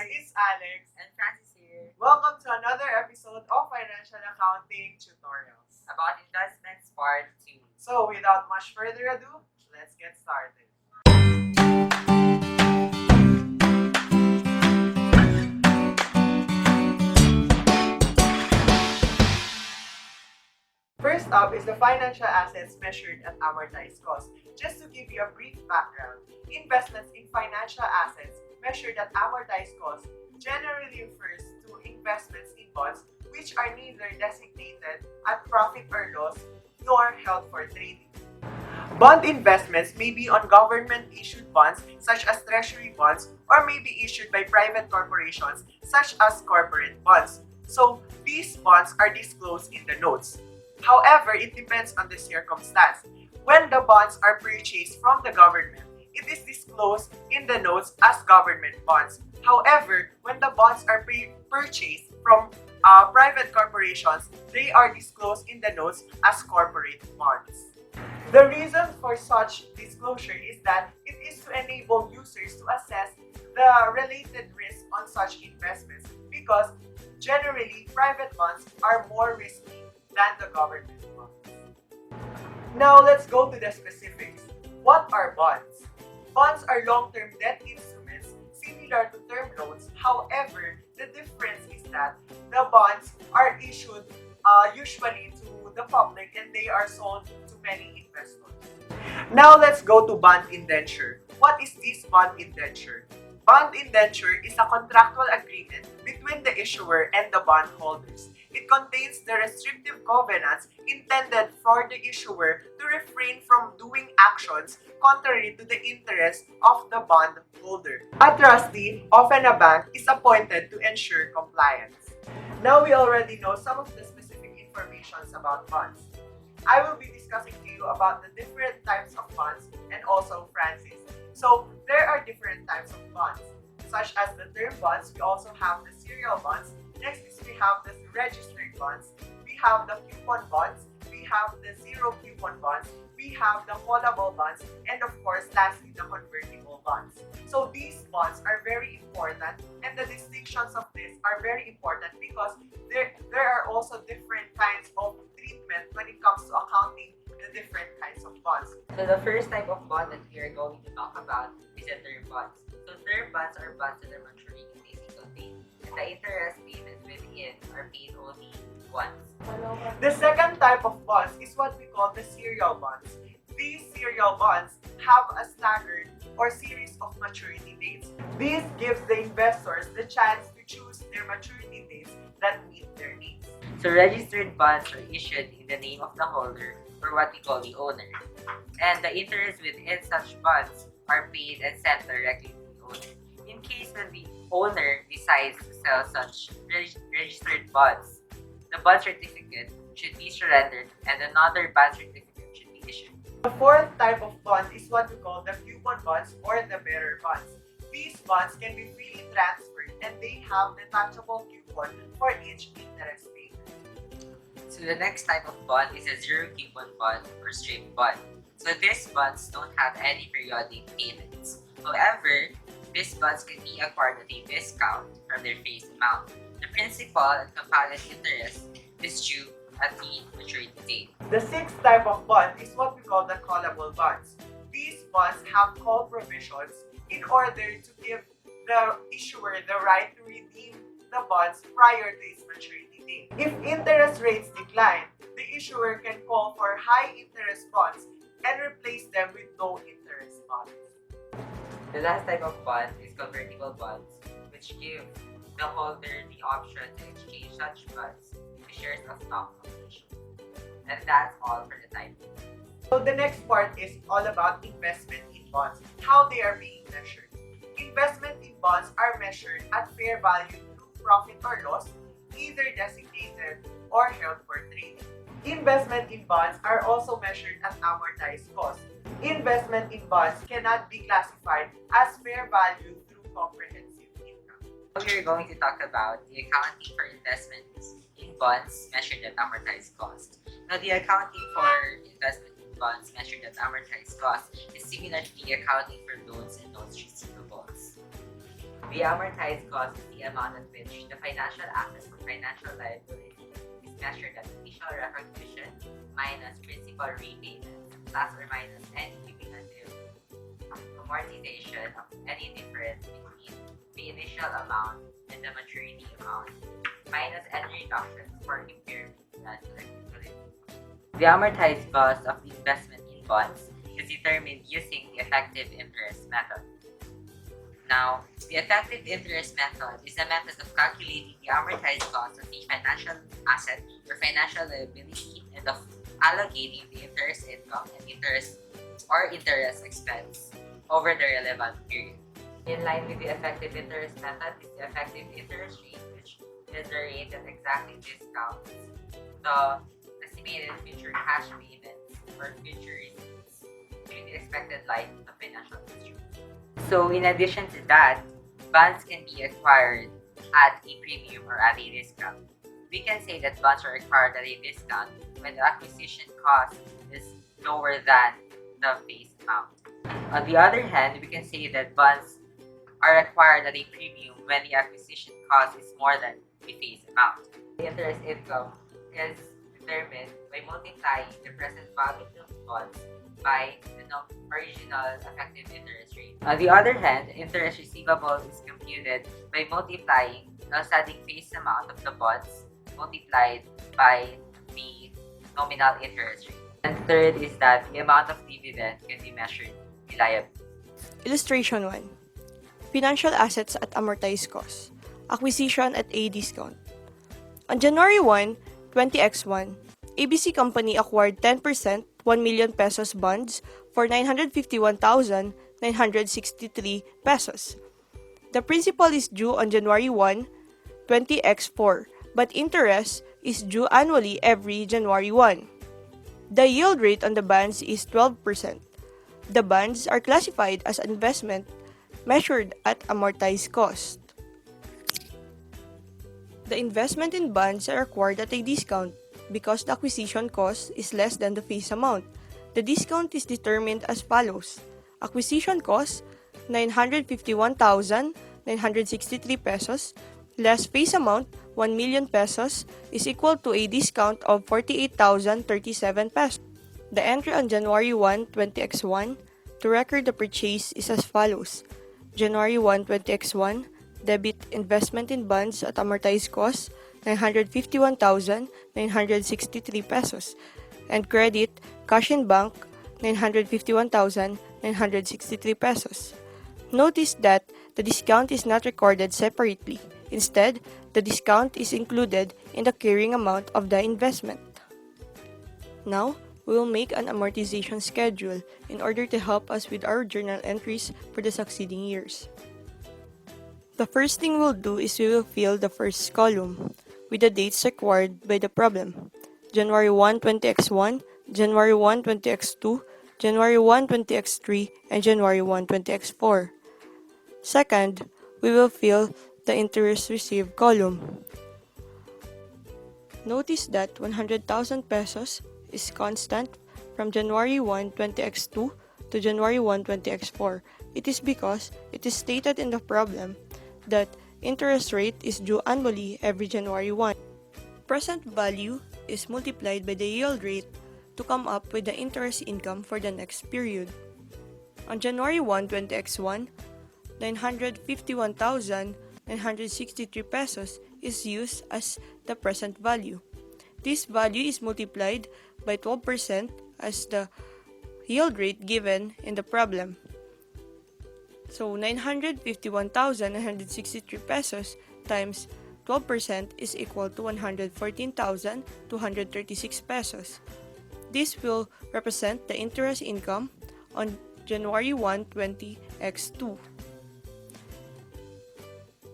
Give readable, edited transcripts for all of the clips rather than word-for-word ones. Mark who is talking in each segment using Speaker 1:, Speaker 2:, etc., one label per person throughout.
Speaker 1: it's Alex
Speaker 2: and Francis here
Speaker 1: Welcome to another episode of Financial Accounting Tutorials.
Speaker 2: about investments part 2.
Speaker 1: So without much further ado, let's get started. First up is the financial assets measured at amortized cost. Just to give you a brief background, investments in financial assets measured at amortized cost generally refers to investments in bonds which are neither designated at profit or loss nor held for trading. Bond investments may be on government-issued bonds such as treasury bonds or may be issued by private corporations such as corporate bonds. So these bonds are disclosed in the notes. However, it depends on the circumstance. When the bonds are purchased from the government, it is disclosed in the notes as government bonds. However, when the bonds are purchased from private corporations, they are disclosed in the notes as corporate bonds. The reason for such disclosure is that it is to enable users to assess the related risk on such investments because generally private bonds are more risky than the government bonds. Now let's go to the specifics. What are bonds? Bonds are long-term debt instruments similar to term loans. However, the difference is that the bonds are issued usually to the public and they are sold to many investors. Now let's go to bond indenture. What is this bond indenture? Bond indenture is a contractual agreement between the issuer and the bondholders. It contains the restrictive covenants intended for the issuer to refrain from doing actions contrary to the interests of the bondholder. A trustee, often a bank, is appointed to ensure compliance. Now we already know some of the specific information about bonds. I will be discussing to you about the different types of bonds and also Francis. So there are different types of bonds, such as the term bonds. We also have the serial bonds. Next is we have the registered bonds. We have the coupon bonds. We have the zero coupon bonds. We have the callable bonds. And of course, lastly, the convertible bonds. So these bonds are very important and the distinctions of this are very important because there are also different kinds of treatment when it comes to accounting the different kinds of bonds.
Speaker 2: So the first type of bond that we are going to talk about is the term bonds. So term bonds are bonds that are maturing in a single date, and the interest payments within are paid only once.
Speaker 1: The second type of bonds is what we call the serial bonds. These serial bonds have a staggered or series of maturity dates. This gives the investors the chance to choose their maturity dates that meet their needs.
Speaker 2: So registered bonds are issued in the name of the holder, or what we call the owner. And the interest within such bonds are paid and sent directly to the owner. In case when the owner decides to sell such registered bonds, the bond certificate should be surrendered and another bond certificate should be issued.
Speaker 1: The fourth type of bond is what we call the coupon bonds or the bearer bonds. These bonds can be freely transferred and they have detachable coupon for each interest payment.
Speaker 2: So the next type of bond is a zero coupon bond or straight bond. So these bonds don't have any periodic payments. However, these bonds can be acquired at a discount from their face amount. The principal and compounded interest is due at the maturity date.
Speaker 1: The sixth type of bond is what we call the callable bonds. These bonds have call provisions in order to give the issuer the right to redeem the bonds prior to its maturity date. If interest rates decline, the issuer can call for high interest bonds and replace them with low interest bonds.
Speaker 2: The last type of bond is convertible bonds, which give the holder the option to exchange such bonds to shares of stock of the issuer. And that's all for the time being.
Speaker 1: So the next part is all about investment in bonds, how they are being measured. Investment in bonds are measured at fair value through profit or loss, either designated or held for trading. Investment in bonds are also measured at amortized cost. Investment in bonds cannot be classified as fair value through comprehensive income.
Speaker 2: Now we are going to talk about the accounting for investments in bonds measured at amortized cost. Now the accounting for investment in bonds measured at amortized cost is similar to the accounting for loans and notes receivables. The amortized cost is the amount at which the financial assets or financial liability is measured at initial recognition minus principal repayments plus or minus any cumulative amortization of any difference between the initial amount and the maturity amount minus any reductions for impairment and electricity. The amortized cost of the investment in bonds is determined using the effective interest method. Now, the effective interest method is a method of calculating the amortized cost of the financial asset or financial liability and of allocating the interest income and interest expense over the relevant period. In line with the effective interest method is the effective interest rate, which is the rate that exactly discounts the estimated future cash payments or future receipts during the expected life of the financial instrument. So in addition to that, bonds can be acquired at a premium or at a discount. We can say that bonds are acquired at a discount when the acquisition cost is lower than the face amount. On the other hand, we can say that bonds are acquired at a premium when the acquisition cost is more than the face amount. The interest income is determined by multiplying the present value of bonds by the original effective interest rate. On the other hand, interest receivable is computed by multiplying the outstanding face amount of the bonds multiplied by the nominal interest rate. And third is that the amount of dividend can be measured reliably.
Speaker 3: Illustration 1. Financial assets at amortized cost. Acquisition at a discount. On January 1, 20X1, ABC Company acquired 10% 1 million pesos bonds for 951,963 pesos. The principal is due on January 1, 20X4, but interest is due annually every January 1. The yield rate on the bonds is 12%. The bonds are classified as investment measured at amortized cost. The investment in bonds are acquired at a discount because the acquisition cost is less than the face amount. The discount is determined as follows. Acquisition cost, 951,963 pesos, less face amount, 1 million pesos, is equal to a discount of 48,037 pesos. The entry on January 1, 20X1 to record the purchase is as follows. January 1, 20X1, debit investment in bonds at amortized cost, 951,963 pesos, and credit cash in bank, 951,963 pesos. Notice that the discount is not recorded separately. Instead, the discount is included in the carrying amount of the investment. Now, we will make an amortization schedule in order to help us with our journal entries for the succeeding years. The first thing we'll do is we will fill the first column with the dates required by the problem. January 1, 20X1, January 1, 20X2, January 1, 20X3, and January 1, 20X4. Second, we will fill the interest received column. Notice that 100,000 pesos is constant from January 1, 20X2 to January 1, 20X4. It is because it is stated in the problem that interest rate is due annually every January 1. Present value is multiplied by the yield rate to come up with the interest income for the next period. On January 1, 20X1, 951,963 pesos is used as the present value. This value is multiplied by 12% as the yield rate given in the problem. So 951,963 pesos times 12% is equal to 114,236 pesos. This will represent the interest income on January 1, 20X2.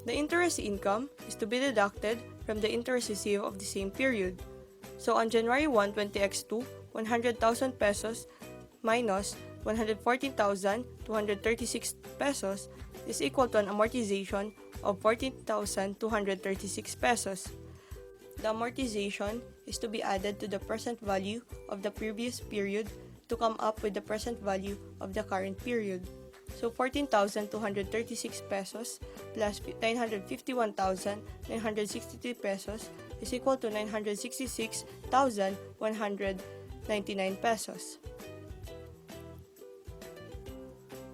Speaker 3: The interest income is to be deducted from the interest received of the same period. So on January 1, 20X2, 100,000 pesos minus 114,236 pesos is equal to an amortization of 14,236 pesos. The amortization is to be added to the present value of the previous period to come up with the present value of the current period. So 14,236 pesos plus 951,963 pesos is equal to 966,199 pesos.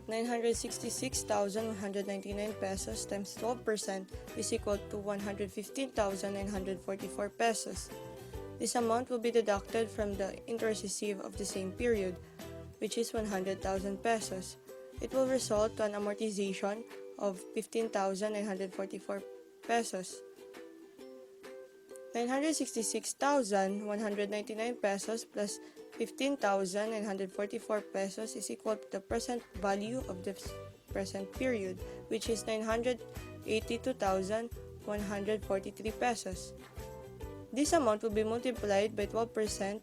Speaker 3: 966,199 pesos times 12% is equal to 115,944 pesos. This amount will be deducted from the interest received of the same period, which is 100,000 pesos. It will result to an amortization of 15,944 pesos. 966,199 pesos plus 15,944 pesos is equal to the present value of the present period, which is 982,143 pesos. This amount will be multiplied by 12%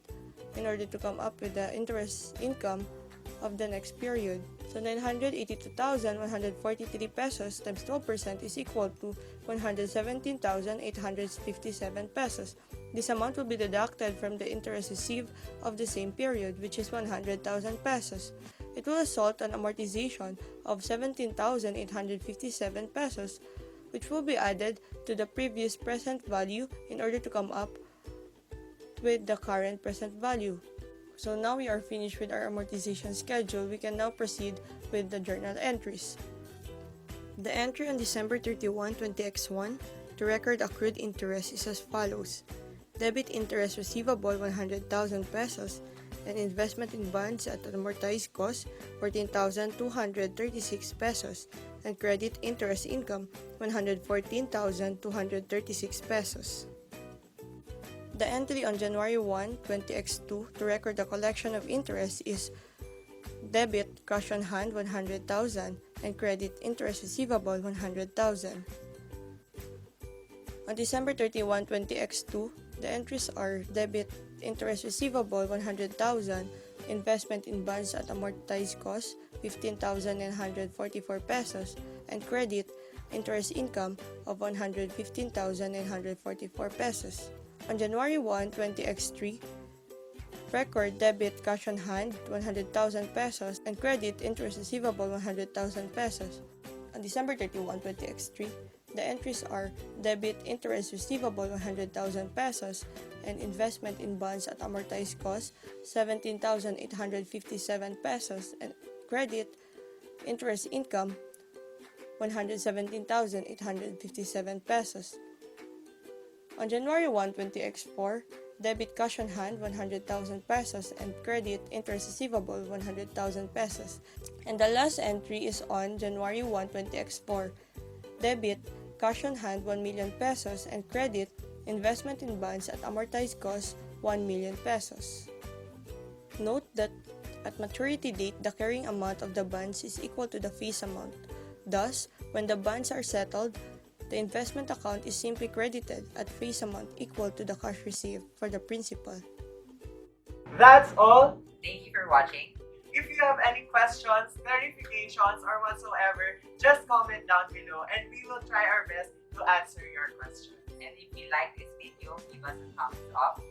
Speaker 3: in order to come up with the interest income of the next period. So 982,143 pesos times 12% is equal to 117,857 pesos. This amount will be deducted from the interest received of the same period, which is 100,000 pesos. It will result in amortization of 17,857 pesos, which will be added to the previous present value in order to come up with the current present value. So now we are finished with our amortization schedule. We can now proceed with the journal entries. The entry on December 31, 20x1 to record accrued interest is as follows. Debit interest receivable 100,000 pesos and investment in bonds at amortized cost 14,236 pesos and credit interest income 114,236 pesos. The entry on January 1, 20x2 to record the collection of interest is debit cash on hand 100,000 and credit interest receivable 100,000. On December 31, 20x2, the entries are debit interest receivable 100,000, investment in bonds at amortized cost 15,944 pesos, and credit interest income of 115,944 pesos. On January 1, 20x3, record debit cash on hand 100,000 pesos and credit interest receivable 100,000 pesos. On December 31, 20x3, the entries are debit interest receivable 100,000 pesos and investment in bonds at amortized cost 17,857 pesos and credit interest income 117,857 pesos. On January 1, 20x4, debit cash on hand 100,000 pesos and credit interest receivable 100,000 pesos. And the last entry is on January 1, 20x4, debit cash on hand 1 million pesos and credit investment in bonds at amortized cost 1 million pesos. Note that at maturity date, the carrying amount of the bonds is equal to the face amount. Thus, when the bonds are settled, the investment account is simply credited at face amount equal to the cash received for the principal.
Speaker 1: That's all.
Speaker 2: Thank you for watching.
Speaker 1: If you have any questions, clarifications, or whatsoever, just comment down below and we will try our best to answer your questions.
Speaker 2: And if you like this video, give us a thumbs up.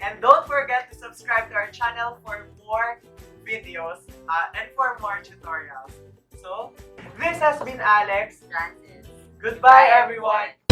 Speaker 1: And don't forget to subscribe to our channel for more videos and for more tutorials. So, this has been Alex.
Speaker 2: Francis.
Speaker 1: Goodbye, everyone.